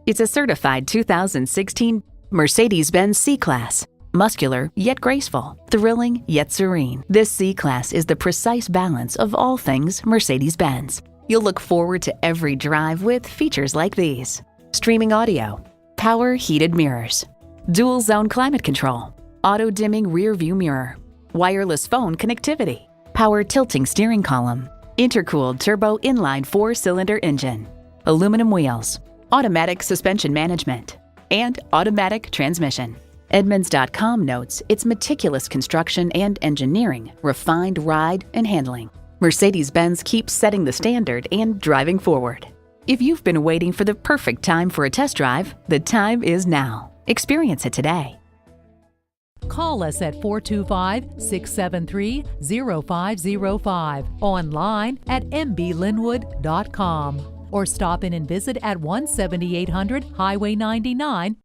It's a certified 2016 Mercedes-Benz C-Class. Muscular yet graceful, thrilling yet serene. This C-Class is the precise balance of all things Mercedes-Benz. You'll look forward to every drive with features like these: streaming audio, power heated mirrors, dual zone climate control, auto dimming rear view mirror, wireless phone connectivity, power tilting steering column, intercooled turbo inline 4-cylinder engine, aluminum wheels, automatic suspension management, and automatic transmission. Edmunds.com notes its meticulous construction and engineering, refined ride and handling. Mercedes-Benz keeps setting the standard and driving forward. If you've been waiting for the perfect time for a test drive, the time is now. Experience it today. Call us at 425-673-0505, online at mblynnwood.com, or stop in and visit at 17800 Highway 99,